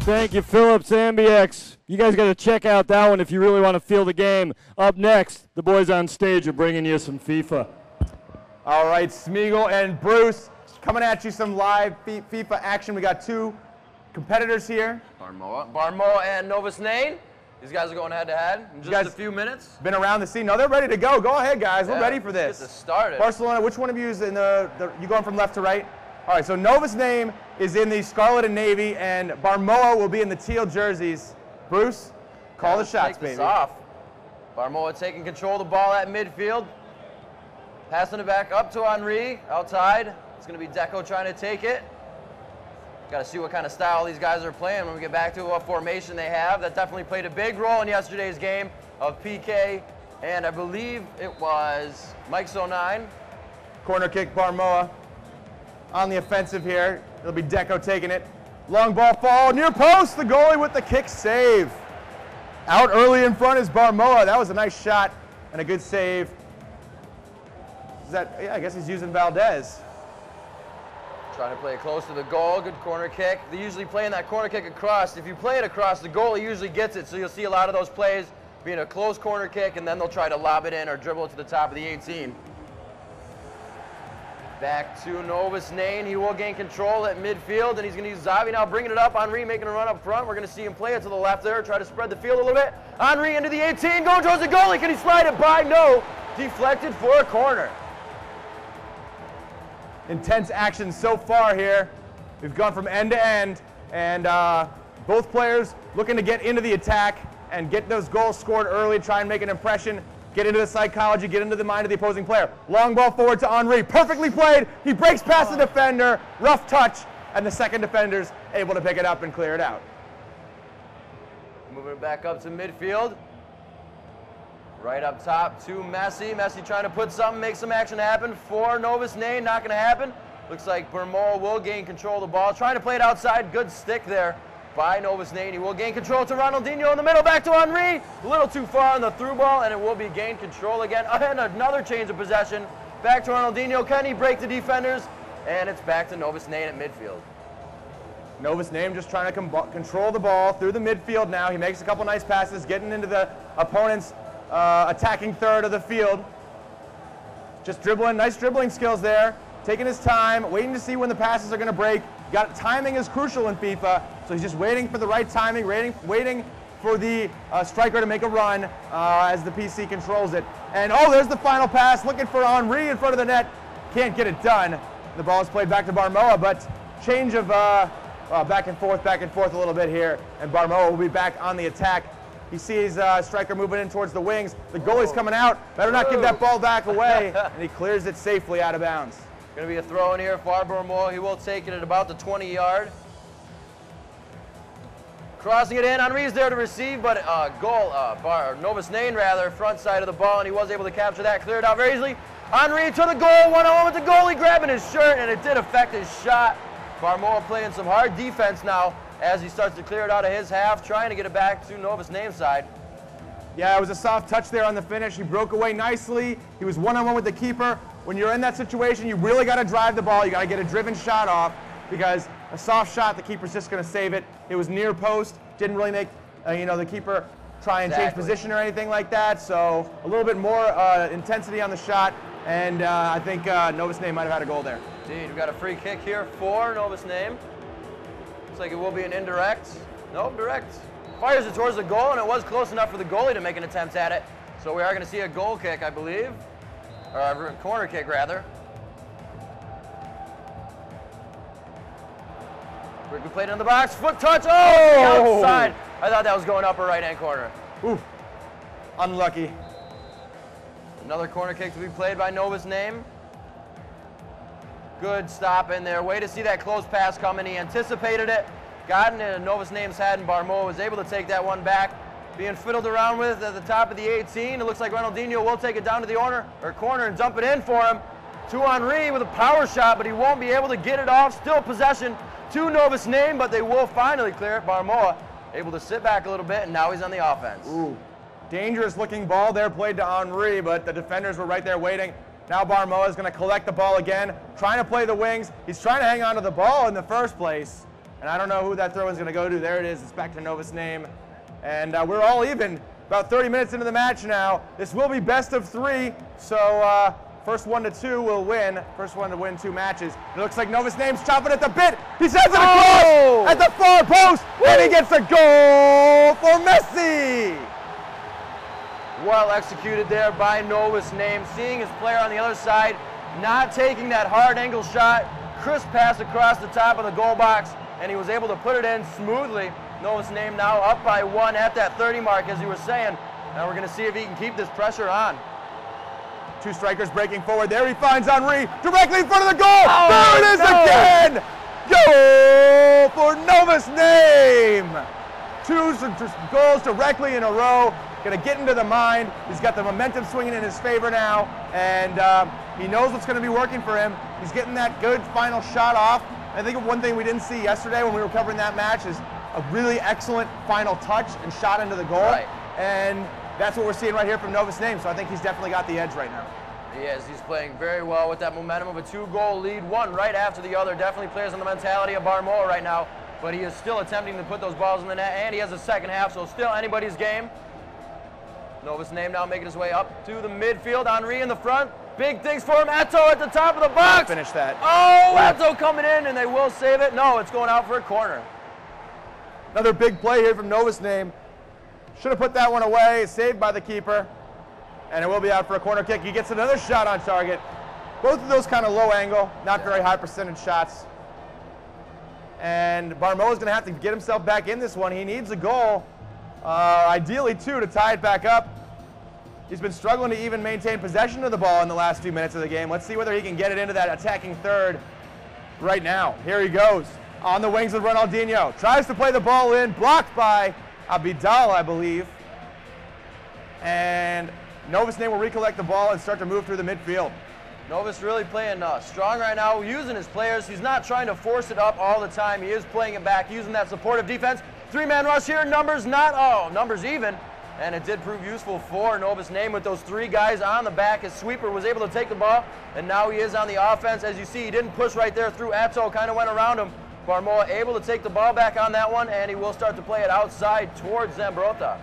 Thank you, Phillips, Ambiex. You guys got to check out that one if you really want to feel the game. Up next, the boys on stage are bringing you some FIFA. All right, Smeagol and Bruce coming at you some live FIFA action. We got two competitors here. Barmoa and Novusnaim. These guys are going head-to-head in just a few minutes. Been around the scene. No, they're ready to go. Go ahead, guys. We're ready for this. Get this started. Barcelona, which one of you is in you going from left to right? All right, so Novusnaim is in the scarlet and navy, and Barmoa will be in the teal jerseys. Bruce, call the shots, take this baby. Off. Barmoa taking control of the ball at midfield. Passing it back up to Henry, outside. It's going to be Deco trying to take it. Got to see what kind of style these guys are playing when we get back to what formation they have. That definitely played a big role in yesterday's game of PK, and I believe it was Mike 09. Corner kick, Barmoa. On the offensive here. It'll be Deco taking it. Long ball fall, near post, the goalie with the kick save. Out early in front is Barmoa. That was a nice shot and a good save. Yeah, I guess he's using Valdez. Trying to play it close to the goal, good corner kick. They usually play in that corner kick across. If you play it across, the goalie usually gets it, so you'll see a lot of those plays being a close corner kick, and then they'll try to lob it in or dribble it to the top of the 18. Back to Novusnaim. He will gain control at midfield, and he's going to use Zavi now, bringing it up. Henry making a run up front. We're going to see him play it to the left there, try to spread the field a little bit. Henry into the 18, going towards the goalie. Can he slide it by? No. Deflected for a corner. Intense action so far here. We've gone from end to end, and both players looking to get into the attack and get those goals scored early, try and make an impression, get into the psychology, get into the mind of the opposing player. Long ball forward to Henry, perfectly played. He breaks past the defender, rough touch, and the second defender's able to pick it up and clear it out. Moving it back up to midfield. Right up top to Messi. Messi trying to put something, make some action happen for Novusnaim. Not going to happen. Looks like Barmoa will gain control of the ball. Trying to play it outside. Good stick there by Novusnaim. He will gain control to Ronaldinho in the middle. Back to Henry. A little too far on the through ball, and it will be gained control again. And another change of possession. Back to Ronaldinho. Can he break the defenders? And it's back to Novusnaim at midfield. Novusnaim just trying to control the ball through the midfield now. He makes a couple nice passes, getting into the opponent's attacking third of the field. Just dribbling, nice dribbling skills there. Taking his time, waiting to see when the passes are going to break. Timing is crucial in FIFA, so he's just waiting for the right timing, waiting for the striker to make a run as the PC controls it. And oh, there's the final pass, looking for Henry in front of the net. Can't get it done. The ball is played back to Barmoa, but change of back and forth a little bit here, and Barmoa will be back on the attack. He sees striker moving in towards the wings. The goalie's coming out. Better not give that ball back away. And he clears it safely out of bounds. Going to be a throw in here for Barmoa. He will take it at about the 20-yard. Crossing it in. Henry's there to receive, but Novusnaim rather, front side of the ball, and he was able to capture that. Cleared out very easily. Henry to the goal. One-on-one with the goalie, grabbing his shirt, and it did affect his shot. Barmoa playing some hard defense now as he starts to clear it out of his half, trying to get it back to Novusnaim's side. Yeah, it was a soft touch there on the finish. He broke away nicely. He was one-on-one with the keeper. When you're in that situation, you really got to drive the ball. You got to get a driven shot off, because a soft shot, the keeper's just going to save it. It was near post. Didn't really make the keeper try and change position or anything like that. So a little bit more intensity on the shot, and I think Novusnaim might have had a goal there. Indeed, we've got a free kick here for Novusnaim. Looks like it will be an indirect. Nope, direct. Fires it towards the goal, and it was close enough for the goalie to make an attempt at it. So we are going to see a goal kick, I believe. Or a corner kick, rather. Quickly played in the box. Foot touch. Oh! Outside. I thought that was going upper right-hand corner. Ooh. Unlucky. Another corner kick to be played by Novusnaim. Good stop in there. Way to see that close pass coming. He anticipated it. Got into Novusnaim's head, and Barmoa was able to take that one back. Being fiddled around with at the top of the 18. It looks like Ronaldinho will take it down to the corner and dump it in for him. To Henry with a power shot, but he won't be able to get it off. Still possession to Novusnaim, but they will finally clear it. Barmoa able to sit back a little bit, and now he's on the offense. Ooh. Dangerous looking ball there played to Henry, but the defenders were right there waiting. Now Barmoa is going to collect the ball again, trying to play the wings. He's trying to hang on to the ball in the first place, And I don't know who that throw is going to go to. There it is. It's back to Novusnaim. And we're all even. About 30 minutes into the match now. This will be best of 3. So first 1 to 2 will win. First one to win 2 matches. It looks like Novusnaim's chopping at the bit. He sends it across at the far post. And he gets a goal for Messi. Well executed there by Novusnaim, seeing his player on the other side, not taking that hard angle shot, crisp pass across the top of the goal box, and he was able to put it in smoothly. Novusnaim now up by 1 at that 30 mark, as you were saying. Now we're going to see if he can keep this pressure on. 2 strikers breaking forward. There he finds Henry directly in front of the goal. There it is again. Goal for Novusnaim. 2 goals directly in a row. Going to get into the mind. He's got the momentum swinging in his favor now, and he knows what's going to be working for him. He's getting that good final shot off. I think one thing we didn't see yesterday when we were covering that match is a really excellent final touch and shot into the goal. Right. And that's what we're seeing right here from Novusnaim, so I think he's definitely got the edge right now. He is. He's playing very well with that momentum of a 2-goal lead, one right after the other. Definitely plays on the mentality of Barmoa right now, but he is still attempting to put those balls in the net, and he has a second half, so still anybody's game. Novusnaim now making his way up to the midfield. Henry in the front. Big things for him. Eto at the top of the box. Finish that. Oh, Eto coming in, and they will save it. No, it's going out for a corner. Another big play here from Novusnaim. Should have put that one away. Saved by the keeper. And it will be out for a corner kick. He gets another shot on target. Both of those kind of low angle, not very high percentage shots. And Barmoa is going to have to get himself back in this one. He needs a goal, ideally 2, to tie it back up. He's been struggling to even maintain possession of the ball in the last few minutes of the game. Let's see whether he can get it into that attacking third right now. Here he goes on the wings with Ronaldinho. Tries to play the ball in, blocked by Abidal, I believe. And Novusnaim will recollect the ball and start to move through the midfield. Novus really playing strong right now, using his players. He's not trying to force it up all the time. He is playing it back, using that supportive defense. 3-man rush here, numbers even. And it did prove useful for Novusnaim with those 3 guys on the back. His sweeper was able to take the ball, and now he is on the offense. As you see, he didn't push right there through Eto, kind of went around him. Barmoa able to take the ball back on that one, and he will start to play it outside towards Zambrotta.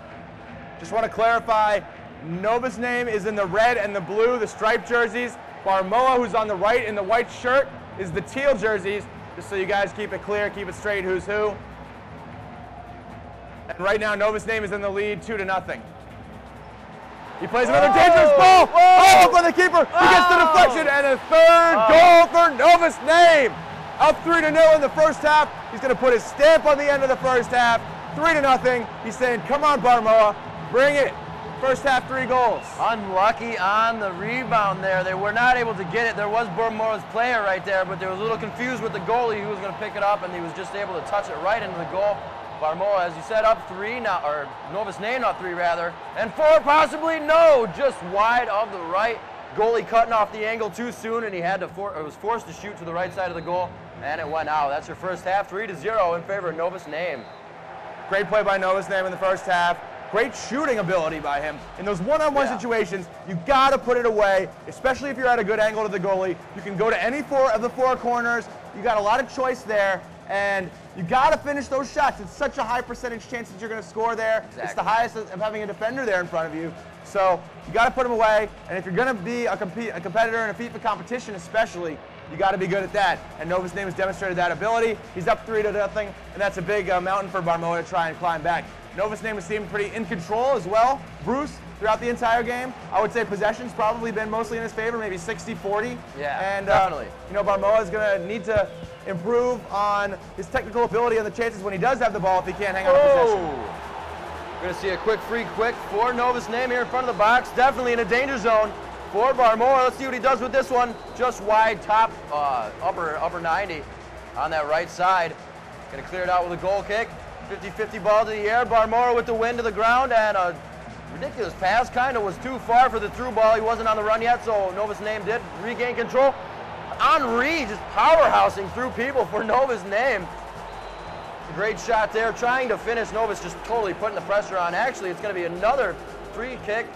Just want to clarify, Novusnaim is in the red and the blue, the striped jerseys. Barmoa, who's on the right in the white shirt, is the teal jerseys. Just so you guys keep it clear, keep it straight, who's who. And right now, Novusnaim is in the lead, 2-0. He plays another dangerous ball. Oh, for the keeper. He gets the deflection, and a third goal for Novusnaim. Up 3-0 in the first half. He's going to put his stamp on the end of the first half. 3-0. He's saying, come on, Barmoa, bring it. First half, 3 goals. Unlucky on the rebound there. They were not able to get it. There was Barmoa's player right there, but they were a little confused with the goalie who was going to pick it up, and he was just able to touch it right into the goal. Barmoa, as you said, up 3 now, or Novusnaim up 3 rather, and 4 possibly, no, just wide of the right. Goalie cutting off the angle too soon, and he had to was forced to shoot to the right side of the goal, and it went out. That's your first half, 3-0 in favor of Novusnaim. Great play by Novusnaim in the first half. Great shooting ability by him. In those one-on-one situations, you got to put it away, especially if you're at a good angle to the goalie. You can go to any 4 of the 4 corners. You got a lot of choice there, and you got to finish those shots. It's such a high percentage chance that you're going to score there. Exactly. It's the highest of having a defender there in front of you. So you got to put them away, and if you're going to be a competitor in a FIFA competition especially, you got to be good at that. And Novusnaim has demonstrated that ability. He's up 3-0, and that's a big mountain for Barmoa to try and climb back. Novusnaim has seemed pretty in control as well. Bruce, throughout the entire game, I would say possession's probably been mostly in his favor, maybe 60-40. Yeah, and, definitely. Barmoa is going to need to improve on his technical ability and the chances when he does have the ball if he can't hang on to possession. We're going to see a quick free for Novusnaim here in front of the box. Definitely in a danger zone for Barmoa. Let's see what he does with this one. Just wide top, upper 90 on that right side. Going to clear it out with a goal kick. 50-50 ball to the air. Barmoa with the wind to the ground, and a ridiculous pass. Kind of was too far for the through ball. He wasn't on the run yet, so Novusnaim did regain control. Henry just powerhousing through people for Novusnaim. Great shot there, trying to finish. Novus just totally putting the pressure on. Actually, it's going to be another free kick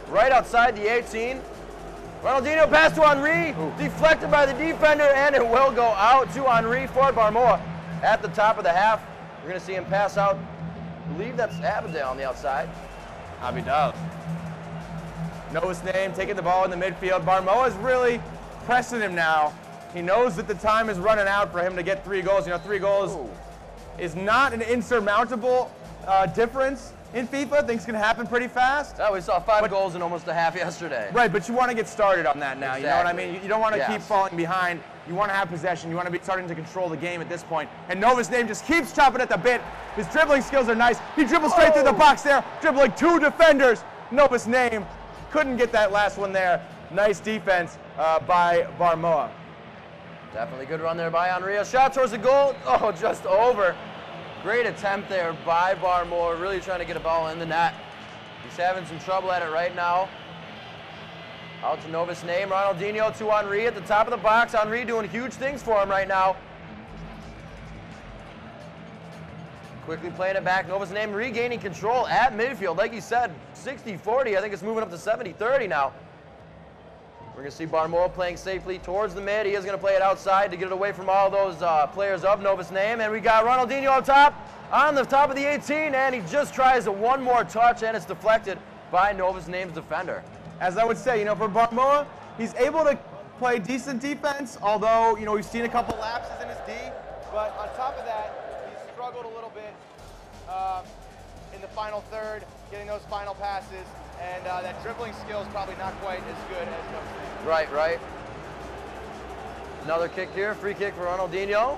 right outside the 18. Ronaldinho pass to Henry, deflected by the defender, and it will go out to Henry for Barmoa. at the top of the half. We're going to see him pass out. I believe that's Abadale on the outside. Abidal. Novusnaim taking the ball in the midfield. Barmoa is really pressing him now. He knows that the time is running out for him to get 3 goals. You know, 3 goals is not an insurmountable difference in FIFA. Things can happen pretty fast. Oh, we saw 5 goals in almost a half yesterday. Right, but you want to get started on that now. Exactly. You know what I mean? You don't want to keep falling behind. You want to have possession. You want to be starting to control the game at this point. And Novusnaim just keeps chopping at the bit. His dribbling skills are nice. He dribbles straight through the box there, dribbling 2 defenders. Novusnaim couldn't get that last one there. Nice defense by Barmoa. Definitely good run there by Henri. A shot towards the goal. Oh, just over. Great attempt there by Barmoa, really trying to get a ball in the net. He's having some trouble at it right now. Out to Novusnaim, Ronaldinho to Henri at the top of the box. Henri doing huge things for him right now. Quickly playing it back. Novusnaim regaining control at midfield. Like you said, 60-40. I think it's moving up to 70-30 now. We're going to see Barmoa playing safely towards the mid. He is going to play it outside to get it away from all those players of Novusnaim. And we got Ronaldinho up top, on the top of the 18, and he just tries one more touch, and it's deflected by Novusnaim's defender. As I would say, you know, for Barmoa, he's able to play decent defense, although, you know, we've seen a couple lapses in his D. But on top of that, he's struggled a little bit in the final third, getting those final passes. And that dribbling skill is probably not quite as good as Novusnaim. Right, right. Another kick here, free kick for Ronaldinho.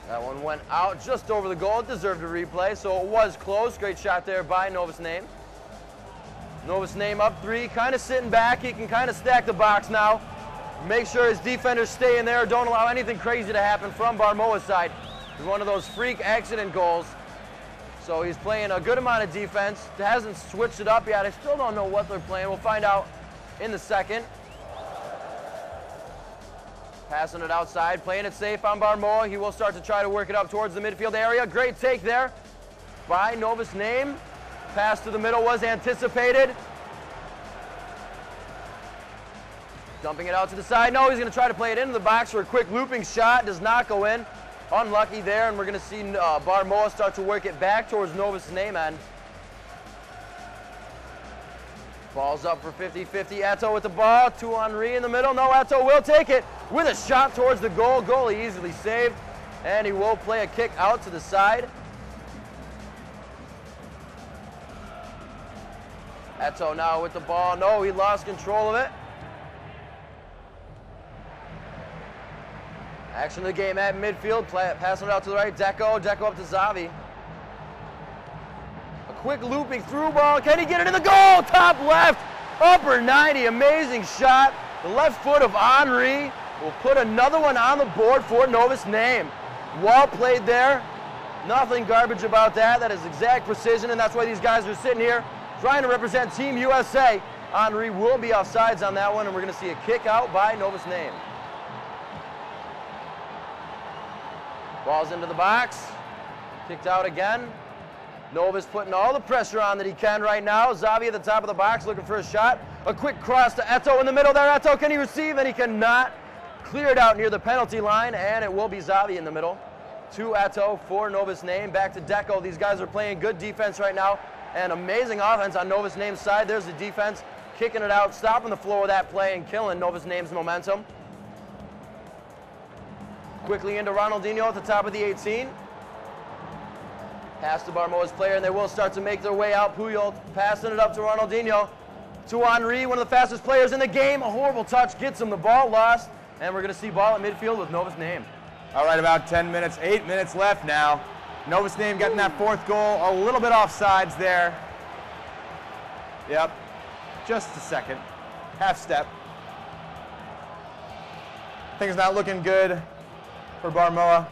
That one went out just over the goal. It deserved a replay, so it was close. Great shot there by Novusnaim. Novusnaim up 3, kind of sitting back. He can kind of stack the box now. Make sure his defenders stay in there. Don't allow anything crazy to happen from Barmoa's side. It's one of those freak accident goals. So he's playing a good amount of defense. Hasn't switched it up yet. I still don't know what they're playing. We'll find out in the second. Passing it outside, playing it safe on Barmoa. He will start to try to work it up towards the midfield area. Great take there by Novusnaim. Pass to the middle was anticipated. Dumping it out to the side. No, he's going to try to play it into the box for a quick looping shot. Does not go in. Unlucky there, and we're going to see Barmoa start to work it back towards Novusnaim end. Ball's up for 50-50. Eto'o with the ball to Henri in the middle. No, Eto'o will take it with a shot towards the goal. Goalie easily saved, and he will play a kick out to the side. Eto'o now with the ball. No, he lost control of it. Action of the game at midfield, passing it out to the right, Deco up to Xavi. A quick looping through ball, can he get it in the goal? Top left, upper 90, amazing shot. The left foot of Henri will put another one on the board for Novusnaim. Well played there, nothing garbage about that. That is exact precision, and that's why these guys are sitting here trying to represent Team USA. Henri will be offsides on that one, and we're gonna see a kick out by Novusnaim. Ball's into the box, kicked out again. Novus putting all the pressure on that he can right now. Xavi at the top of the box looking for a shot. A quick cross to Eto'o in the middle there. Eto'o, can he receive? And he cannot. Clear it out near the penalty line, and it will be Xavi in the middle. To Eto'o for Novusnaim. Back to Deco. These guys are playing good defense right now, and amazing offense on Novusnaim's side. There's the defense, kicking it out, stopping the flow of that play, and killing Novusnaim's momentum. Quickly into Ronaldinho at the top of the 18. Pass to Barmoa's player, and they will start to make their way out. Puyol passing it up to Ronaldinho. To Henri, one of the fastest players in the game. A horrible touch gets him the ball lost, and we're going to see ball at midfield with Novusnaim. All right, about 10 minutes, 8 minutes left now. Novusnaim getting that 4th goal, a little bit offsides there. Yep, just a second, half step. Things not looking good for Barmoa.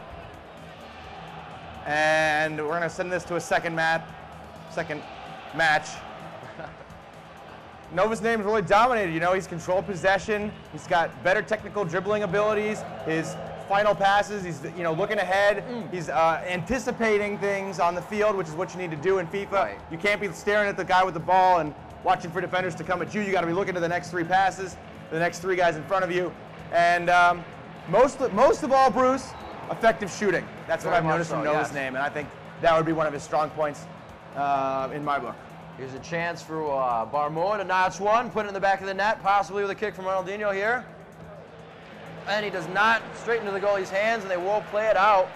And we're going to send this to a second match. Novusnaim's really dominated. You know, he's controlled possession. He's got better technical dribbling abilities. His final passes, he's looking ahead. He's anticipating things on the field, which is what you need to do in FIFA. Right. You can't be staring at the guy with the ball and watching for defenders to come at you. You got to be looking to the next 3 passes. the next 3 guys in front of you. And most of all, Bruce, effective shooting. That's what Very I've much noticed so, from Nova's yes. name, and I think that would be one of his strong points in my book. Here's a chance for Barmoa to notch one, put it in the back of the net, possibly with a kick from Ronaldinho here. And he does not, straight into the goalie's hands, and they will play it out.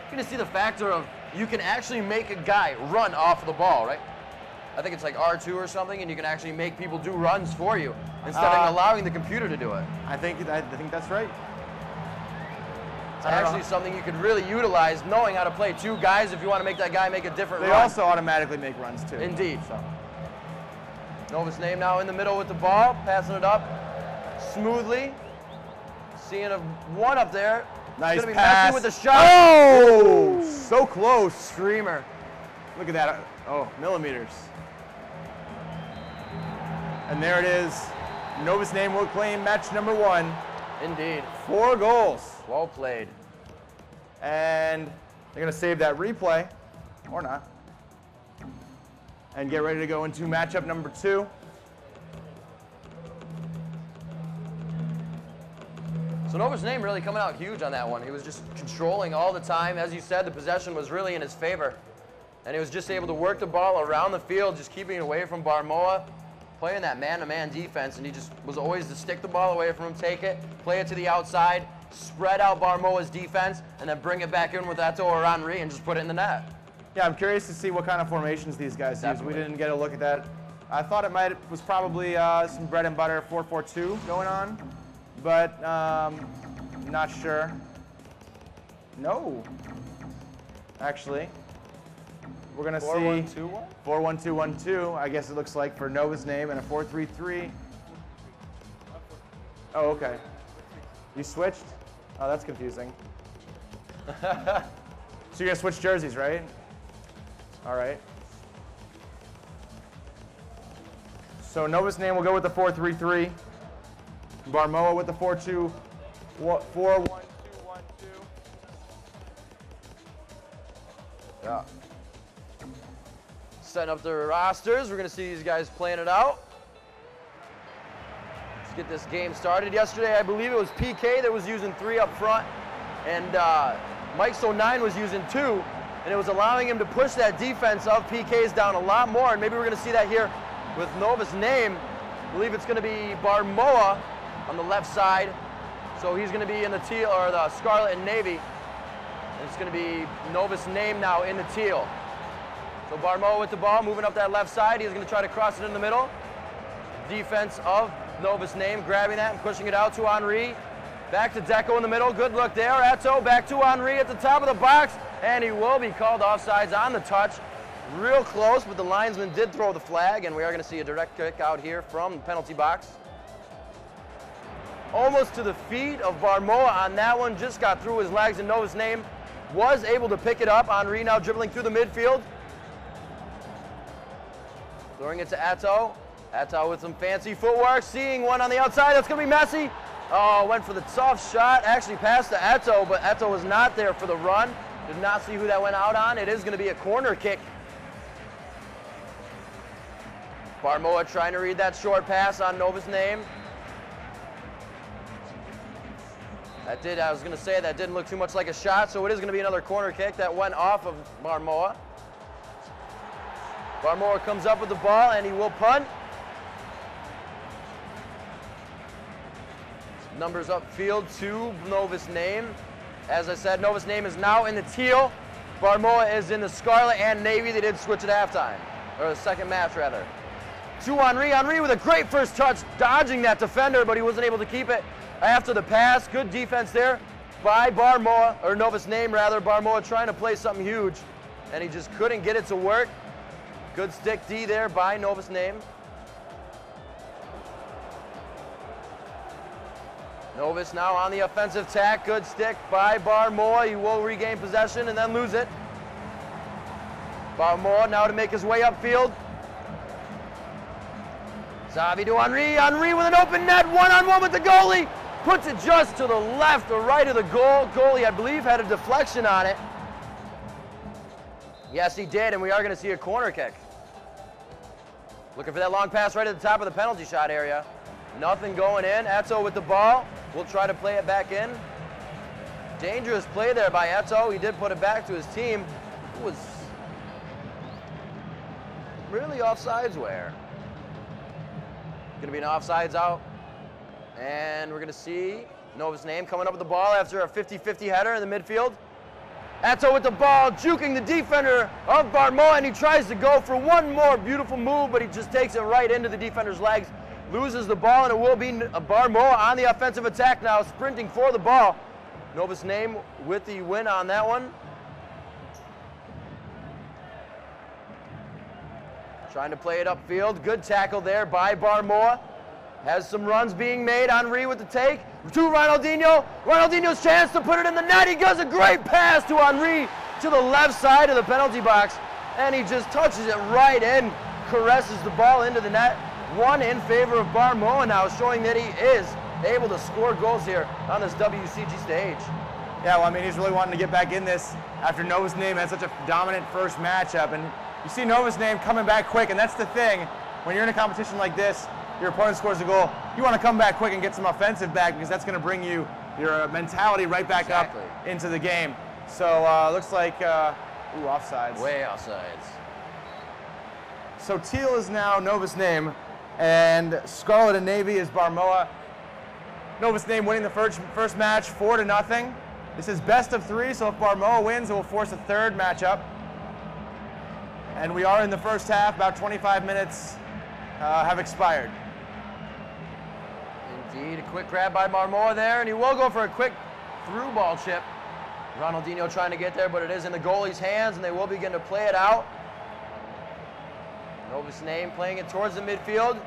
You're going to see the factor of you can actually make a guy run off the ball, right? I think it's like R2 or something, and you can actually make people do runs for you instead of allowing the computer to do it. I think that's right. It's actually something you could really utilize, knowing how to play 2 guys if you want to make that guy make a different run. They also automatically make runs too. Indeed. So. Novusnaim now in the middle with the ball, passing it up smoothly. Seeing a one up there. Nice it's gonna be pass. Messi with the shot. Oh, so close. Screamer. Look at that. Oh, millimeters. And there it is. Novusnaim will claim match number 1. Indeed. 4 goals. Well played. And they're going to save that replay, or not, and get ready to go into matchup number 2. So Novusnaim really coming out huge on that one. He was just controlling all the time. As you said, the possession was really in his favor. And he was just able to work the ball around the field, just keeping it away from Barmoa, playing that man-to-man defense, and he just was always to stick the ball away from him, take it, play it to the outside, spread out Barmoa's defense, and then bring it back in with Eto or Henry and just put it in the net. Yeah, I'm curious to see what kind of formations these guys use. We didn't get a look at that. I thought it was probably some bread and butter 4-4-2 going on, but not sure. No, actually. We're going to see 4-1-2-1? 4-1-2-1-2, I guess it looks like, for Novusnaim, and a 4-3-3. Oh, okay. You switched? Oh, that's confusing. So you're going to switch jerseys, right? All right. So Novusnaim will go with the 4-3-3. Barmoa with the 4-1-2-1-2. Yeah. Setting up their rosters. We're going to see these guys playing it out. Let's get this game started. Yesterday, I believe it was PK that was using 3 up front, and Mike So9 was using 2, and it was allowing him to push that defense of PKs down a lot more, and maybe we're going to see that here with Novusnaim. I believe it's going to be Barmoa on the left side, so he's going to be in the teal, or the scarlet and navy, and it's going to be Novusnaim now in the teal. So Barmoa with the ball, moving up that left side. He's going to try to cross it in the middle. Defense of Novusnaim, grabbing that and pushing it out to Henry. Back to Deco in the middle. Good look there. Eto back to Henry at the top of the box. And he will be called offsides on the touch. Real close, but the linesman did throw the flag. And we are going to see a direct kick out here from the penalty box. Almost to the feet of Barmoa on that one. Just got through his legs, and Novusnaim was able to pick it up. Henry now dribbling through the midfield. Throwing it to Eto. Eto with some fancy footwork, seeing one on the outside. That's going to be Messi. Oh, went for the tough shot. Actually passed to Eto, but Eto was not there for the run. Did not see who that went out on. It is going to be a corner kick. Barmoa trying to read that short pass on Novusnaim. I was going to say that didn't look too much like a shot, so it is going to be another corner kick that went off of Barmoa. Barmoa comes up with the ball, and he will punt. Numbers upfield to Novusnaim. As I said, Novusnaim is now in the teal. Barmoa is in the scarlet and navy. They did switch at halftime, or the second match, rather. To Henry. Henry with a great first touch, dodging that defender, but he wasn't able to keep it after the pass. Good defense there by Barmoa, or Novusnaim, rather. Barmoa trying to play something huge, and he just couldn't get it to work. Good stick D there by Novusnaim. Novus now on the offensive tack. Good stick by Barmoa. He will regain possession and then lose it. Barmoa now to make his way upfield. Xavi to Henry. Henry with an open net. One-on-one with the goalie. Puts it just to the left or right of the goal. Goalie, I believe, had a deflection on it. Yes, he did, and we are going to see a corner kick. Looking for that long pass right at the top of the penalty shot area. Nothing going in. Eto with the ball. We'll try to play it back in. Dangerous play there by Eto. He did put it back to his team. It was really offsides where. Gonna be an offsides out. And we're gonna see Novusnaim coming up with the ball after a 50-50 header in the midfield. Eto with the ball, juking the defender of Barmoa, and he tries to go for one more beautiful move, but he just takes it right into the defender's legs, loses the ball, and it will be Barmoa on the offensive attack now, sprinting for the ball. Novusnaim with the win on that one. Trying to play it upfield. Good tackle there by Barmoa. Has some runs being made. Henri with the take. To Ronaldinho. Ronaldinho's chance to put it in the net. He does a great pass to Henri to the left side of the penalty box. And he just touches it right in. Caresses the ball into the net. One in favor of Barmoa now, showing that he is able to score goals here on this WCG stage. Yeah, well, I mean, he's really wanting to get back in this after Novusnaim had such a dominant first matchup. And you see Novusnaim coming back quick, and that's the thing. When you're in a competition like this, your opponent scores a goal, you want to come back quick and get some offensive back, because that's going to bring you your mentality right back up into the game. So looks like, ooh, offsides. Way offsides. So teal is now Novusnaim, and scarlet and navy is Barmoa. Novusnaim winning the first match 4-0. This is best of 3, so if Barmoa wins, it will force a third matchup. And we are in the first half. About 25 minutes have expired. Indeed, a quick grab by Barmoa there, and he will go for a quick through ball chip. Ronaldinho trying to get there, but it is in the goalie's hands, and they will begin to play it out. Novusnaim playing it towards the midfield.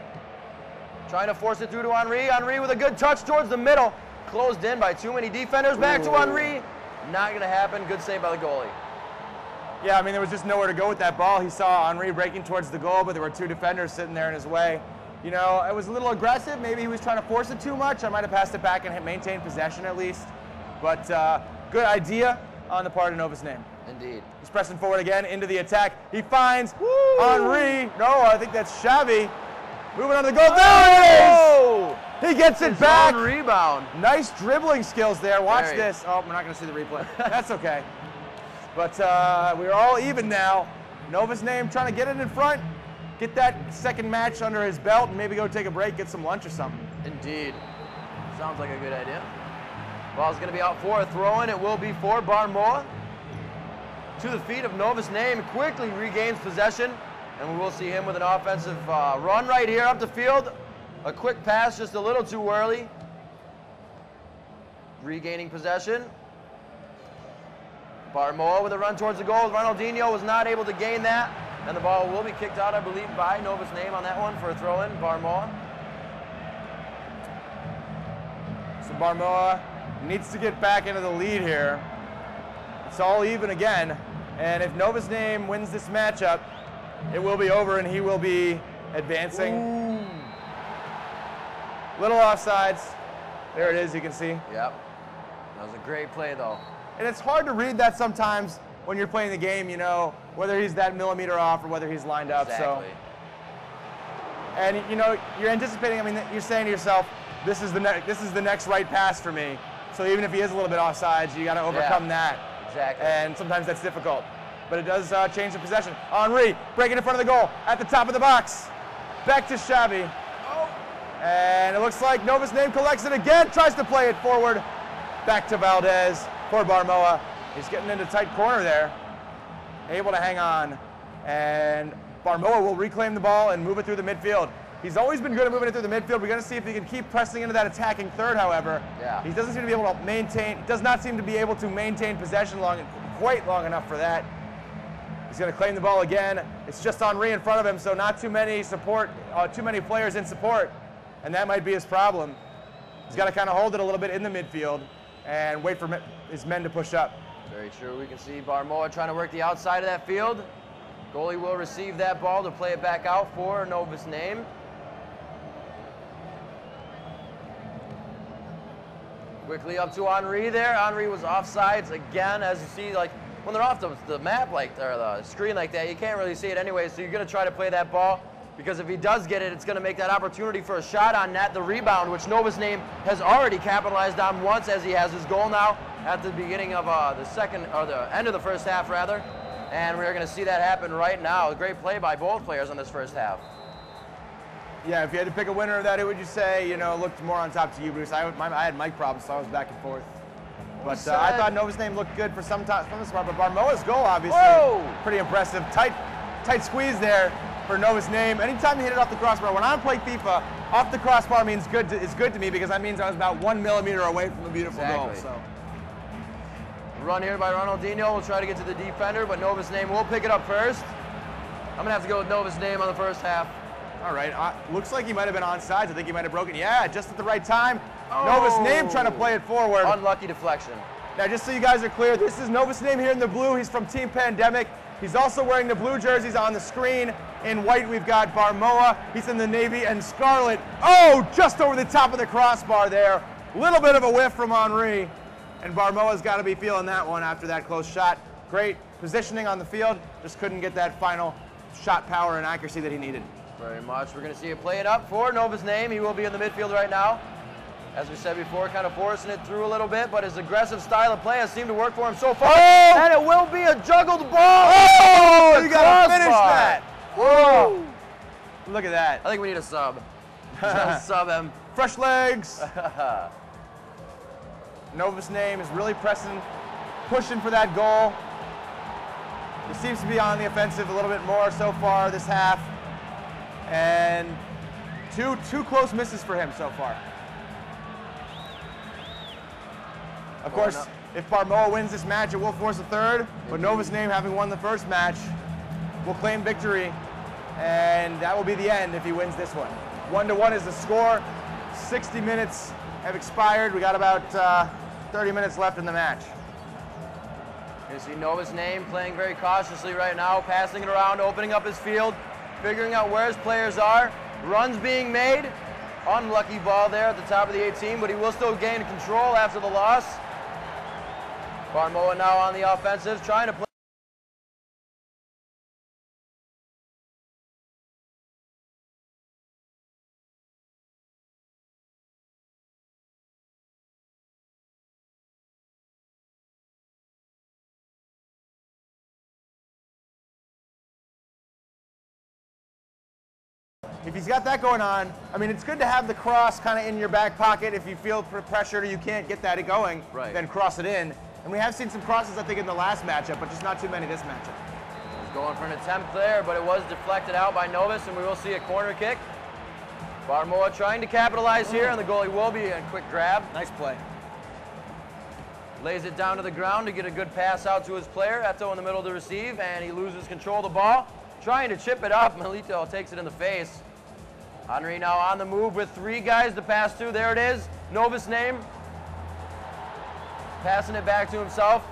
Trying to force it through to Henri. Henri with a good touch towards the middle. Closed in by too many defenders. Back to Henri. Not going to happen. Good save by the goalie. Yeah, I mean, there was just nowhere to go with that ball. He saw Henri breaking towards the goal, but there were 2 defenders sitting there in his way. You know, it was a little aggressive. Maybe he was trying to force it too much. I might have passed it back and maintained possession at least. But good idea on the part of Novusnaim. Indeed. He's pressing forward again into the attack. He finds Henri. No, I think that's Xavi. Moving on to the goal. There it is! He gets it back. Rebound. Nice dribbling skills there. Watch this. Oh, we're not going to see the replay. That's okay. But we're all even now. Novusnaim trying to get it in front, get that second match under his belt, and maybe go take a break, get some lunch or something. Indeed. Sounds like a good idea. Ball's going to be out for a throw-in. It will be for Barmoa. To the feet of Novusnaim, quickly regains possession, and we will see him with an offensive run right here up the field. A quick pass, just a little too early. Regaining possession. Barmoa with a run towards the goal. Ronaldinho was not able to gain that, and the ball will be kicked out, I believe, by Novusnaim on that one for a throw-in. Barmoa. So Barmoa needs to get back into the lead here. It's all even again, and if Novusnaim wins this matchup, it will be over and he will be advancing. Ooh. Little offsides. There it is, you can see. Yep. That was a great play, though. And it's hard to read that sometimes when you're playing the game, you know, whether he's that millimeter off or whether he's lined up. Exactly. So, and you know, you're anticipating, I mean, you're saying to yourself, this is the next right pass for me. So even if he is a little bit offsides, you got to overcome that. Exactly. And sometimes that's difficult. But it does change the possession. Henri breaking in front of the goal at the top of the box. Back to Xavi. And it looks like Novusnaim collects it again, tries to play it forward. Back to Valdez for Barmoa. He's getting into tight corner there. Able to hang on. And Barmoa will reclaim the ball and move it through the midfield. He's always been good at moving it through the midfield. We're going to see if he can keep pressing into that attacking third, however. Yeah. He doesn't seem to be able to maintain, does not seem to be able to maintain possession quite long enough for that. He's going to claim the ball again. It's just Henri in front of him, so not too many players in support. And that might be his problem. He's got to kind of hold it a little bit in the midfield and wait for his men to push up. Very true. We can see Barmoa trying to work the outside of that field. Goalie will receive that ball to play it back out for Novusnaim. Quickly up to Henri there. Henri was offsides again, as you see, like when they're off the map like or the screen like that, you can't really see it anyway. So you're going to try to play that ball because if he does get it, it's going to make that opportunity for a shot on net, the rebound, which Novusnaim has already capitalized on once, as he has his goal now at the beginning of the end of the first half, rather. And we're going to see that happen right now. A great play by both players on this first half. Yeah, if you had to pick a winner of that, who would you say, you know, looked more on top to you, Bruce? I had mic problems, so I was back and forth. But I thought Novusnaim looked good for some time from the spot, but Barmoa's goal, obviously, pretty impressive. Tight squeeze there for Novusnaim. Anytime you hit it off the crossbar, when I play FIFA, off the crossbar means it's good to me, because that means I was about 1 millimeter away from a beautiful goal. So. Run here by Ronaldinho. We'll try to get to the defender, but Novusnaim will pick it up first. I'm going to have to go with Novusnaim on the first half. All right, looks like he might have been onside. I think he might have broken. Yeah, just at the right time. Novusnaim trying to play it forward. Unlucky deflection. Now, just so you guys are clear, this is Novusnaim here in the blue. He's from Team Pandemic. He's also wearing the blue jerseys on the screen. In white, we've got Barmoa. He's in the navy and scarlet. Oh, just over the top of the crossbar there. Little bit of a whiff from Henry. And Barmoa's got to be feeling that one after that close shot. Great positioning on the field. Just couldn't get that final shot power and accuracy that he needed. Very much. We're going to see it play it up for Novusnaim. He will be in the midfield right now. As we said before, kind of forcing it through a little bit, but his aggressive style of play has seemed to work for him so far. Oh! And it will be a juggled ball. Oh! You got to finish that. Whoa! Look at that. I think we need a sub. Just sub him. Fresh legs. Novusnaim is really pushing for that goal. He seems to be on the offensive a little bit more so far this half. And two close misses for him so far. Of course, if Barmoa wins this match, it will force a third. But Novusnaim, having won the first match, will claim victory. And that will be the end if he wins this one. 1-1 is the score. 60 minutes have expired. We got about 30 minutes left in the match. You see Novusnaim playing very cautiously right now, passing it around, opening up his field, figuring out where his players are. Runs being made. Unlucky ball there at the top of the 18, but he will still gain control after the loss. Barmoa now on the offensive, trying to play. If he's got that going on, I mean, it's good to have the cross kind of in your back pocket. If you feel pressured or you can't get that going, then cross it in. And we have seen some crosses, I think, in the last matchup, but just not too many this matchup. He's going for an attempt there, but it was deflected out by Novus, and we will see a corner kick. Barmoa trying to capitalize here, and the goalie will be a quick grab. Nice play. Lays it down to the ground to get a good pass out to his player. Eto in the middle to receive, and he loses control of the ball. Trying to chip it up, Melito takes it in the face. Henry now on the move with 3 guys to pass to. There it is, Novusnaim. Passing it back to himself.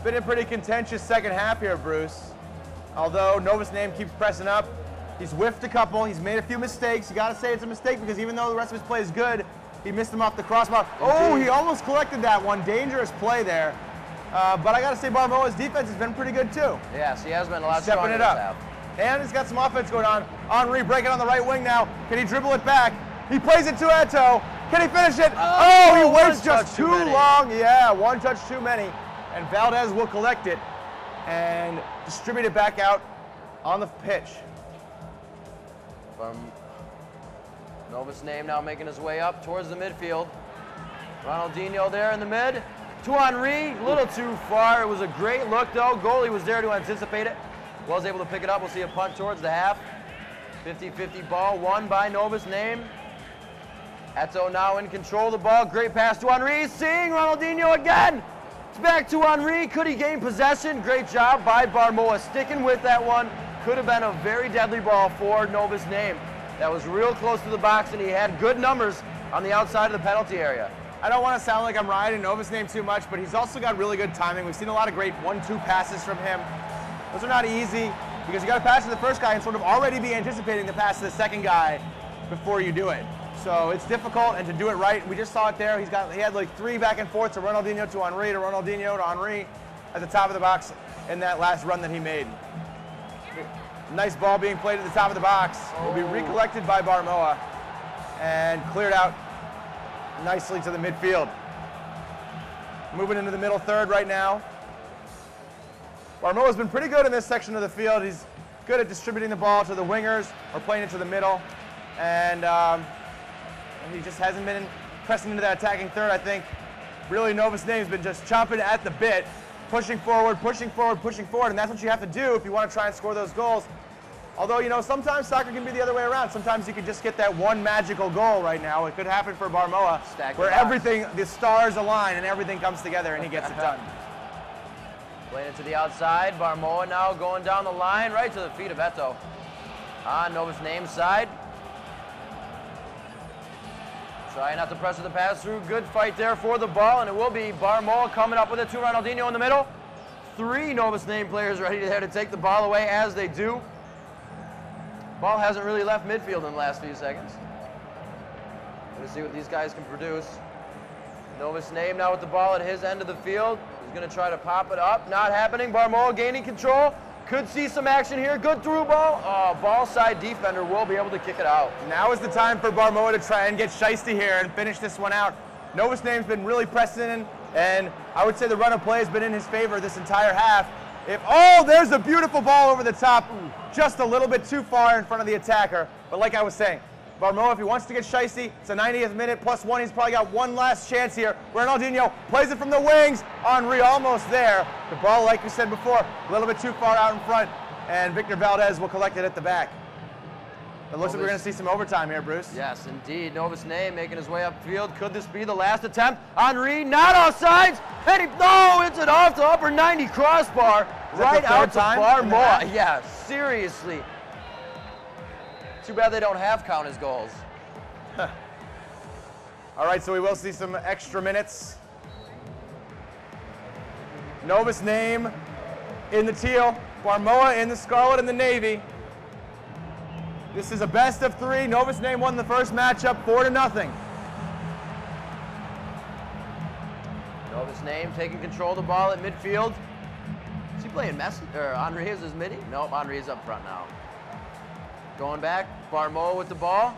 Been a pretty contentious second half here, Bruce. Although Novusnaim keeps pressing up. He's whiffed a couple, he's made a few mistakes. You gotta say it's a mistake because even though the rest of his play is good, he missed him off the crossbar. Oh, he almost collected that one. Dangerous play there. But I gotta say Barmoa's defense has been pretty good too. Yes, he has been a lot stepping stronger it up. this half. And he's got some offense going on. Henry breaking on the right wing now. Can he dribble it back? He plays it to Eto. Can he finish it? Oh, he waits just too long. Yeah, one touch too many. And Valdez will collect it and distribute it back out on the pitch. Novusnaim now making his way up towards the midfield. Ronaldinho there in the mid. To Henry, a little too far. It was a great look though. Goalie was there to anticipate it. Was able to pick it up. We'll see a punt towards the half. 50-50 ball won by Novusnaim. Eto now in control of the ball. Great pass to Henry. Seeing Ronaldinho again. It's back to Henry. Could he gain possession? Great job by Barmoa sticking with that one. Could have been a very deadly ball for Novusnaim. That was real close to the box, and he had good numbers on the outside of the penalty area. I don't want to sound like I'm riding Novusnaim too much, but he's also got really good timing. We've seen a lot of great 1-2 passes from him. Those are not easy because you got to pass to the first guy and sort of already be anticipating the pass to the second guy before you do it. So it's difficult, and to do it right, we just saw it there. He had like 3 back and forth to Ronaldinho to Henry to Ronaldinho to Henry at the top of the box in that last run that he made. Nice ball being played at the top of the box. Will be recollected by Barmoa and cleared out nicely to the midfield. Moving into the middle third right now. Barmoa's been pretty good in this section of the field. He's good at distributing the ball to the wingers or playing it to the middle. And he just hasn't been pressing into that attacking third, I think. Really, Novusnaim's been just chomping at the bit, pushing forward, pushing forward, pushing forward, and that's what you have to do if you want to try and score those goals. Although, you know, sometimes soccer can be the other way around. Sometimes you can just get that one magical goal right now. It could happen for Barmoa, where everything, the stars align and everything comes together and he gets it done. Playing it to the outside. Barmoa now going down the line, right to the feet of Eto. On Novusnaim's side. Trying not to pressure the pass through. Good fight there for the ball, and it will be Barmoa coming up with it to Ronaldinho in the middle. 3 Novusnaim players ready there to take the ball away as they do. Ball hasn't really left midfield in the last few seconds. Let's see what these guys can produce. Novusnaim now with the ball at his end of the field. He's going to try to pop it up. Not happening. Barmoa gaining control. Could see some action here. Good through ball. Oh, ball side defender will be able to kick it out. Now is the time for Barmoa to try and get shiesty here and finish this one out. Novusnaim's been really pressing in, and I would say the run of play has been in his favor this entire half. Oh, there's a beautiful ball over the top. Just a little bit too far in front of the attacker. But like I was saying, Barmoa, if he wants to get shiesty, it's a 90th minute +1. He's probably got one last chance here. Ronaldinho plays it from the wings. Henry almost there. The ball, like we said before, a little bit too far out in front. And Victor Valdez will collect it at the back. It looks like we're going to see some overtime here, Bruce. Yes, indeed. Novusnaim making his way upfield. Could this be the last attempt? Henry not offsides. And it's it off the upper 90 crossbar. Right out to Barmoa. Yeah, seriously. Too bad they don't have count as goals. All right, so we will see some extra minutes. Novusnaim in the teal, Barmoa in the scarlet and the navy. This is a best of 3. Novusnaim won the first matchup 4-0. Novusnaim taking control of the ball at midfield. Is he playing Messi or Henry is his midi? Nope, Henry is up front now. Going back, Barmoa with the ball.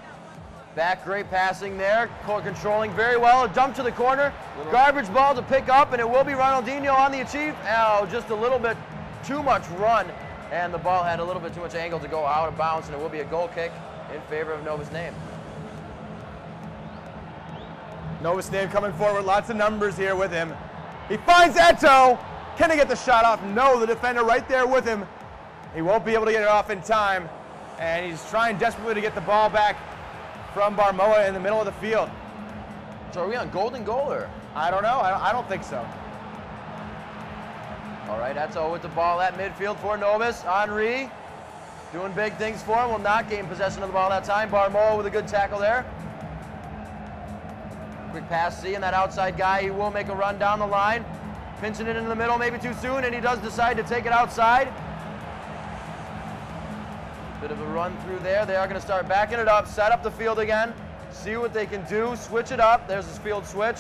Back, great passing there. Controlling very well. A dump to the corner. Garbage ball to pick up, and it will be Ronaldinho on the achieve. Oh, just a little bit too much run, and the ball had a little bit too much angle to go out of bounds, and it will be a goal kick in favor of Novusnaim. Novusnaim coming forward, lots of numbers here with him. He finds Eto. Can he get the shot off? No, the defender right there with him. He won't be able to get it off in time. And he's trying desperately to get the ball back from Barmoa in the middle of the field. So are we on golden goal or? I don't know. I don't think so. All right, Eto with the ball at midfield for Novus. Henry doing big things for him. Will not gain possession of the ball that time. Barmoa with a good tackle there. Quick pass, seeing that outside guy. He will make a run down the line. Pinching it into the middle, maybe too soon, and he does decide to take it outside. Bit of a run through there. They are going to start backing it up, set up the field again, see what they can do, switch it up. There's his field switch.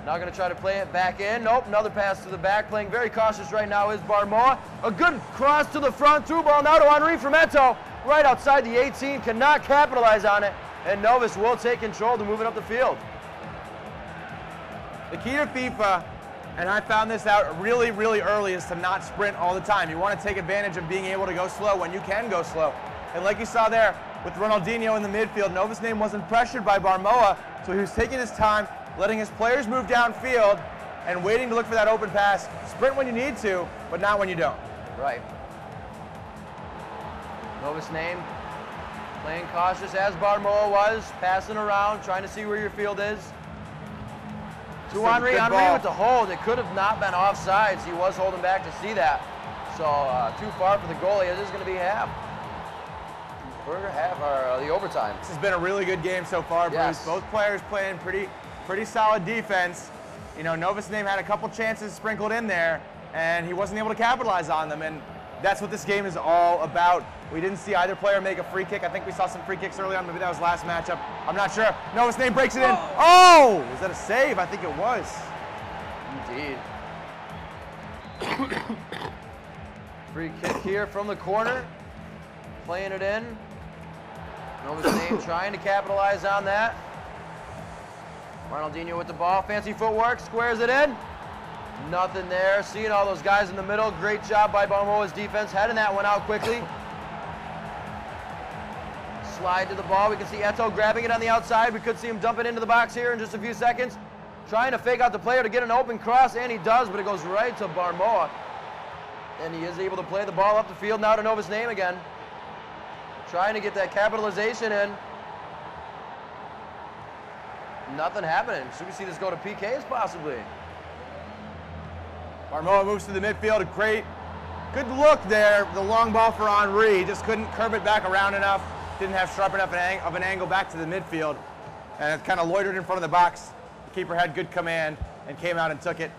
Now going to try to play it back in. Nope, another pass to the back. Playing very cautious right now is Barmoa. A good cross to the front, through ball now to Henry from Eto. Right outside the 18, cannot capitalize on it, and Novus will take control to move it up the field. The key to FIFA, and I found this out really, really early, is to not sprint all the time. You want to take advantage of being able to go slow when you can go slow. And like you saw there with Ronaldinho in the midfield, Novusnaim wasn't pressured by Barmoa, so he was taking his time, letting his players move downfield, and waiting to look for that open pass. Sprint when you need to, but not when you don't. Right. Novusnaim playing cautious as Barmoa was, passing around, trying to see where your field is. To Henry, Henry with the hold. It could have not been offsides. He was holding back to see that. So too far for the goalie. It is going to be half. We're half the overtime. This has been a really good game so far, Bruce. Yes. Both players playing pretty solid defense. You know, Novusnaim had a couple chances sprinkled in there, and he wasn't able to capitalize on them. And that's what this game is all about. We didn't see either player make a free kick. I think we saw some free kicks early on. Maybe that was last matchup. I'm not sure. Novusnaim breaks it in. Oh! Was that a save? I think it was. Indeed. Free kick here from the corner. playing it in. Novusnaim trying to capitalize on that. Ronaldinho with the ball, fancy footwork, squares it in. Nothing there. Seeing all those guys in the middle. Great job by Barmoa's defense, heading that one out quickly. Slide to the ball. We can see Eto grabbing it on the outside. We could see him dump it into the box here in just a few seconds. Trying to fake out the player to get an open cross, and he does, but it goes right to Barmoa. And he is able to play the ball up the field now to Novusnaim again. Trying to get that capitalization in. Nothing happening. Should we see this go to PKs possibly? Barmoa moves to the midfield. Good look there. The long ball for Henry. Just couldn't curve it back around enough. Didn't have sharp enough of an angle back to the midfield. And it kind of loitered in front of the box. The keeper had good command and came out and took it.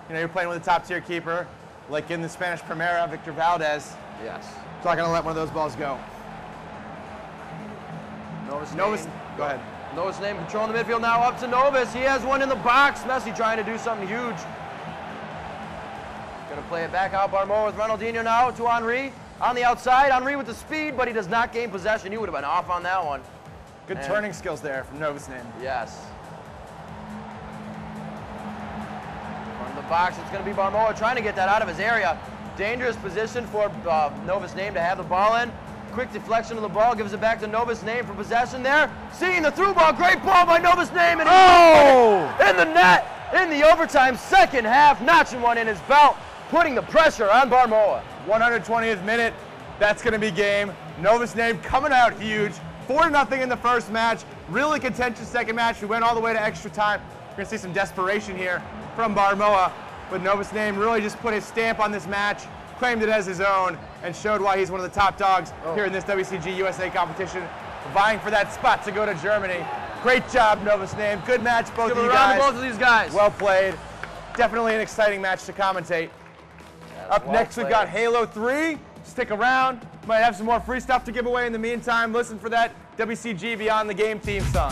You know, you're playing with a top tier keeper, like in the Spanish Primera, Victor Valdez. Yes. It's not going to let one of those balls go. Novus, go ahead. Novusnaim controlling the midfield now, up to Novus. He has one in the box. Messi trying to do something huge. Gonna play it back out. Barmoa with Ronaldinho now to Henry. On the outside, Henry with the speed, but he does not gain possession. He would have been off on that one. Good turning skills there from Novusnaim. Yes. From the box, it's gonna be Barmoa trying to get that out of his area. Dangerous position for Novusnaim to have the ball in. Quick deflection of the ball, gives it back to Novusnaim for possession there. Seeing the through ball, great ball by Novusnaim, and in the net in the overtime second half, notching one in his belt, putting the pressure on Barmoa. 120th minute, that's going to be game. Novusnaim coming out huge, 4-0 in the first match. Really contentious second match. We went all the way to extra time. We're going to see some desperation here from Barmoa, but Novusnaim really just put his stamp on this match, claimed it as his own, and showed why he's one of the top dogs here in this WCG USA competition, vying for that spot to go to Germany. Great job, Novusnaim. Good match, both of you guys. Both of these guys. Well played. Definitely an exciting match to commentate. Up next, we've got Halo 3. Stick around. Might have some more free stuff to give away in the meantime. Listen for that WCG Beyond the Game theme song.